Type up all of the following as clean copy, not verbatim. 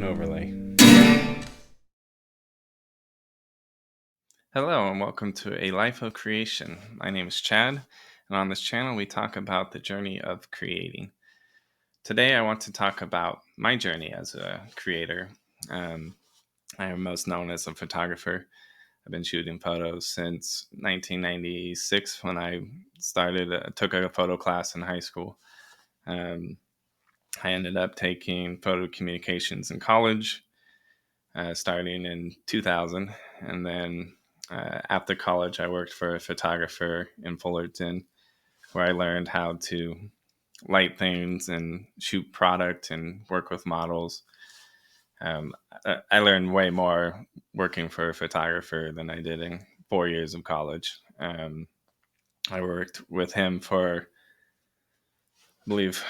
overlay. Hello and welcome to A Life of Creation. My name is Chad, and on this channel we talk about the journey of creating. Today I want to talk about my journey as a creator. I am most known as a photographer. I've been shooting photos since 1996 when I took a photo class in high school. I ended up taking photo communications in college, starting in 2000. And then after college, I worked for a photographer in Fullerton, where I learned how to light things and shoot product and work with models. I learned way more working for a photographer than I did in 4 years of college. I worked with him for, I believe,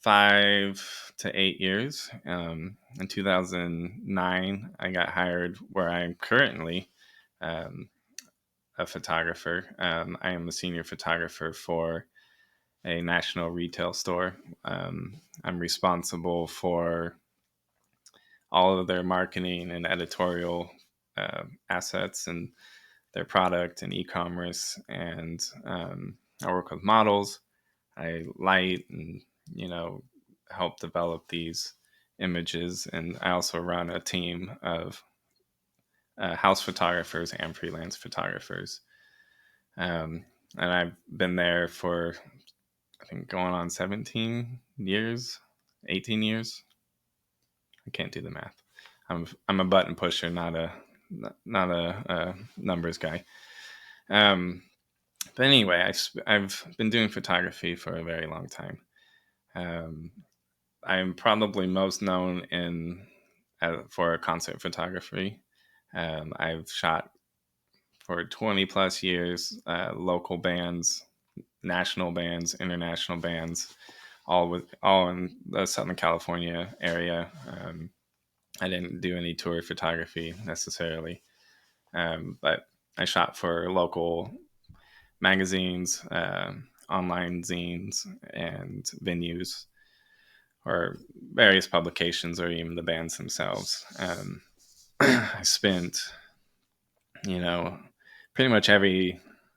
5 to 8 years. In 2009, I got hired where I am currently a photographer. I am a senior photographer for a national retail store. I'm responsible for all of their marketing and editorial assets and their product and e-commerce. And I work with models. I light and, help develop these images. And I also run a team of house photographers and freelance photographers. And I've been there for, I think, going on 17 years, 18 years. I can't do the math. I'm a button pusher, not a numbers guy. But anyway, I've been doing photography for a very long time. I'm probably most known for concert photography. I've shot for 20 plus years, local bands, national bands, international bands, all in the Southern California area. I didn't do any tour photography necessarily, but I shot for local magazines, online zines, and venues, or various publications, or even the bands themselves. I spent, pretty much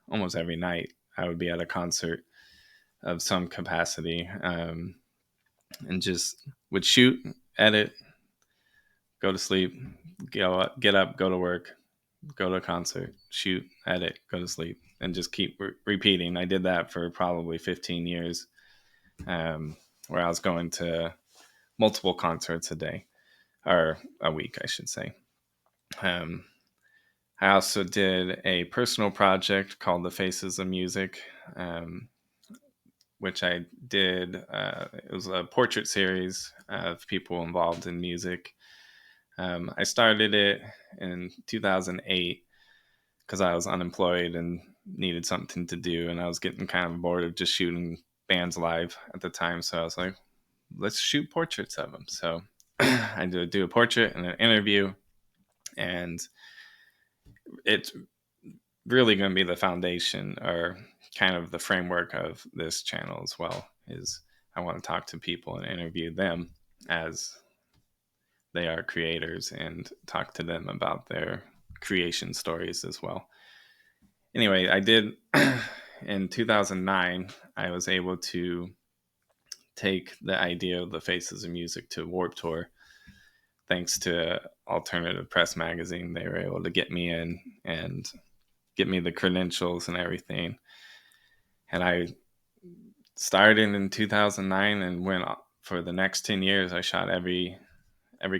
almost every night I would be at a concert of some capacity, and just would shoot, edit, go to sleep, get up, go to work, go to a concert, shoot, edit, go to sleep, and just keep repeating. I did that for probably 15 years, where I was going to multiple concerts a day, or a week, I should say. I also did a personal project called The Faces of Music, which I did. It was a portrait series of people involved in music. I started it in 2008 because I was unemployed and needed something to do, and I was getting kind of bored of just shooting bands live at the time. So I was like, let's shoot portraits of them. So I do a portrait and an interview, and it's really going to be the foundation, or kind of the framework of this channel as well. Is I want to talk to people and interview them as they are creators, and talk to them about their creation stories as well. Anyway, I did in 2009, I was able to take the idea of the Faces of Music to Warped Tour. Thanks to Alternative Press magazine, they were able to get me in and get me the credentials and everything. And I started in 2009 and went for the next 10 years. I shot every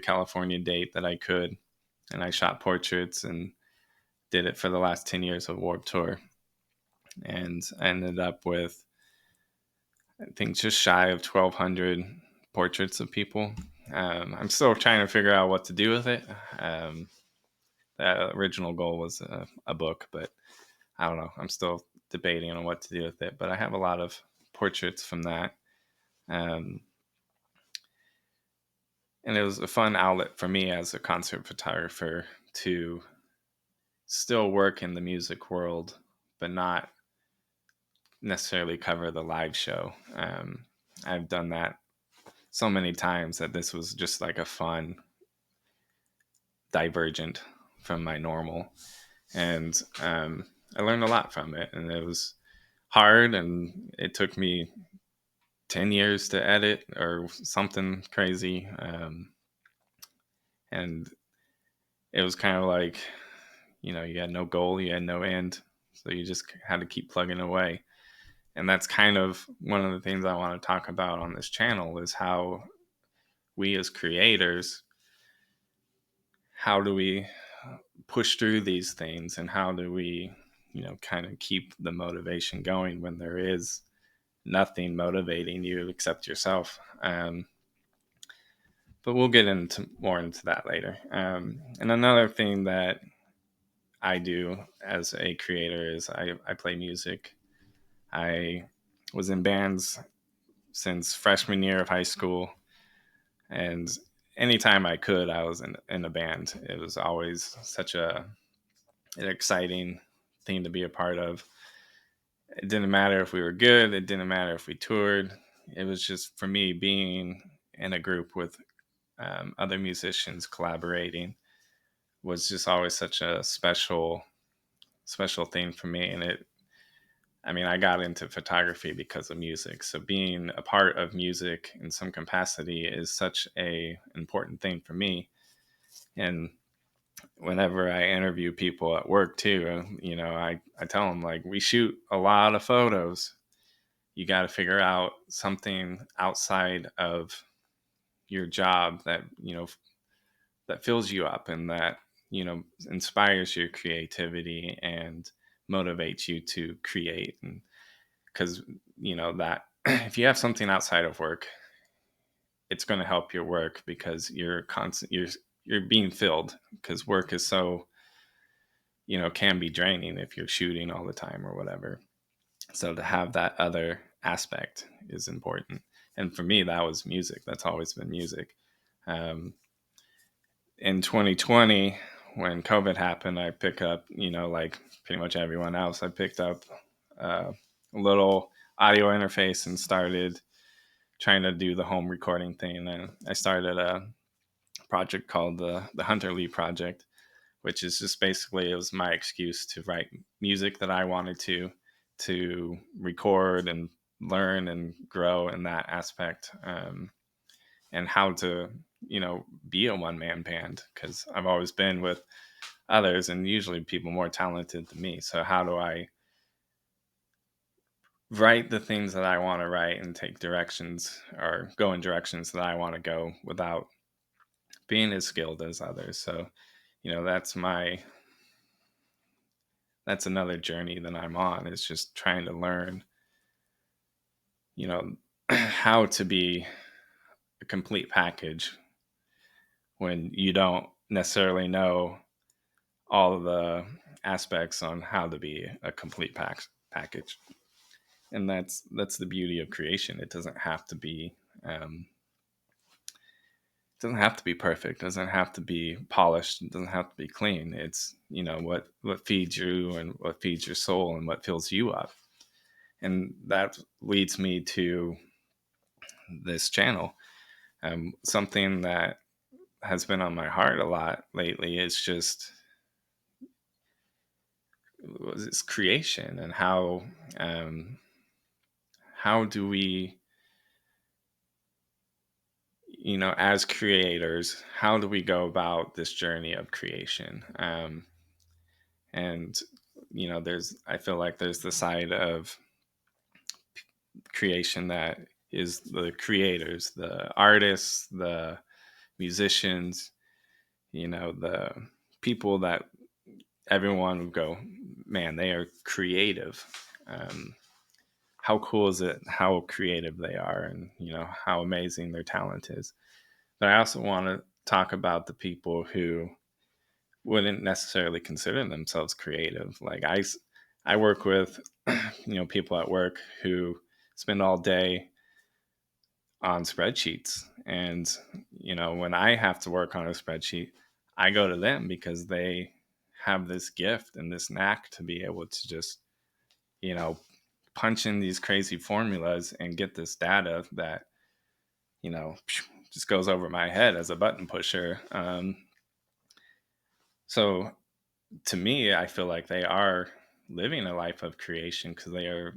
California date that I could, and I shot portraits and did it for the last 10 years of Warped Tour. And I ended up with, I think, just shy of 1,200 portraits of people. I'm still trying to figure out what to do with it. The original goal was a book, but I don't know. I'm still debating on what to do with it. But I have a lot of portraits from that. And it was a fun outlet for me as a concert photographer to still work in the music world, but not necessarily cover the live show. I've done that so many times that this was just like a fun divergent from my normal. And I learned a lot from it, and it was hard, and it took me 10 years to edit or something crazy. And it was kind of like, you had no goal, you had no end. So you just had to keep plugging away. And that's kind of one of the things I want to talk about on this channel is how we as creators, how do we push through these things, and how do we, kind of keep the motivation going when there is nothing motivating you except yourself. But we'll get into more into that later. And another thing that I do as a creator is I play music. I was in bands since freshman year of high school, and anytime I could, I was in a band. It was always such an exciting thing to be a part of. It didn't matter if we were good. It didn't matter if we toured. It was just for me being in a group with other musicians collaborating was just always such a special thing for me. And I got into photography because of music. So being a part of music in some capacity is such a important thing for me. And whenever I interview people at work too, I tell them, like, we shoot a lot of photos. You got to figure out something outside of your job that, that fills you up and that, inspires your creativity and motivates you to create. And because, that if you have something outside of work, it's going to help your work because you're being filled, because work is so, can be draining if you're shooting all the time or whatever. So to have that other aspect is important. And for me, that was music. That's always been music. Um, in 2020, when COVID happened, I picked up, like pretty much everyone else, I picked up a little audio interface and started trying to do the home recording thing. And I started a project called the Hunter Lee Project, which is just basically, it was my excuse to write music that I wanted to record and learn and grow in that aspect, and how to, be a one-man band, because I've always been with others and usually people more talented than me. So how do I write the things that I want to write and take directions or go in directions that I want to go without being as skilled as others? So, that's another journey that I'm on, is just trying to learn, how to be a complete package when you don't necessarily know all of the aspects on how to be a complete package. And that's the beauty of creation. It doesn't have to be perfect. It doesn't have to be polished. It doesn't have to be clean. It's, what feeds you and what feeds your soul and what fills you up. And that leads me to this channel. Something that has been on my heart a lot lately is just this creation, and how do we, as creators, how do we go about this journey of creation? And I feel like there's the side of creation that is the creators, the artists, the musicians, the people that everyone would go, man, they are creative. How cool is it how creative they are, and how amazing their talent is. But I also want to talk about the people who wouldn't necessarily consider themselves creative. Like I work with people at work who spend all day on spreadsheets, and when I have to work on a spreadsheet, I go to them because they have this gift and this knack to be able to just you know punch in these crazy formulas and get this data that you know just goes over my head as a button pusher. So to me, I feel like they are living a life of creation because they are,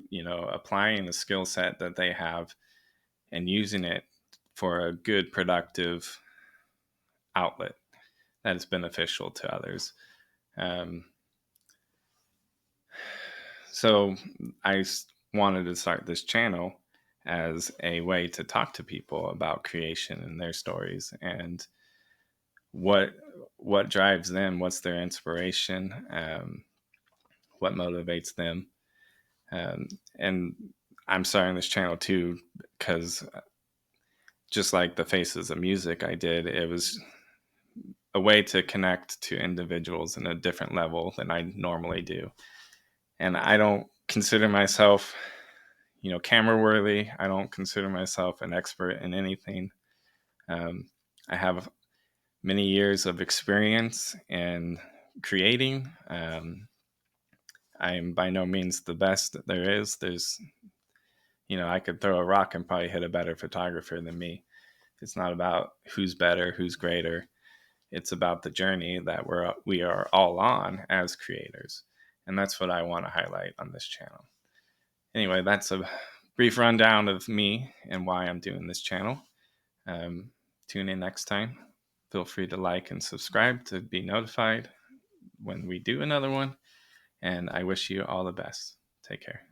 applying the skill set that they have and using it for a good, productive outlet that is beneficial to others. Um, so wanted to start this channel as a way to talk to people about creation and their stories and what what drives them, what's their inspiration, what motivates them. And I'm starting this channel too because just like the Faces of Music I did, it was a way to connect to individuals in a different level than I normally do. And I don't consider myself, camera worthy. I don't consider myself an expert in anything. I have many years of experience in creating. I am by no means the best that there is. I could throw a rock and probably hit a better photographer than me. It's not about who's better, who's greater. It's about the journey that we are all on as creators. And that's what I want to highlight on this channel. Anyway, that's a brief rundown of me and why I'm doing this channel. Tune in next time. Feel free to like and subscribe to be notified when we do another one. And I wish you all the best. Take care.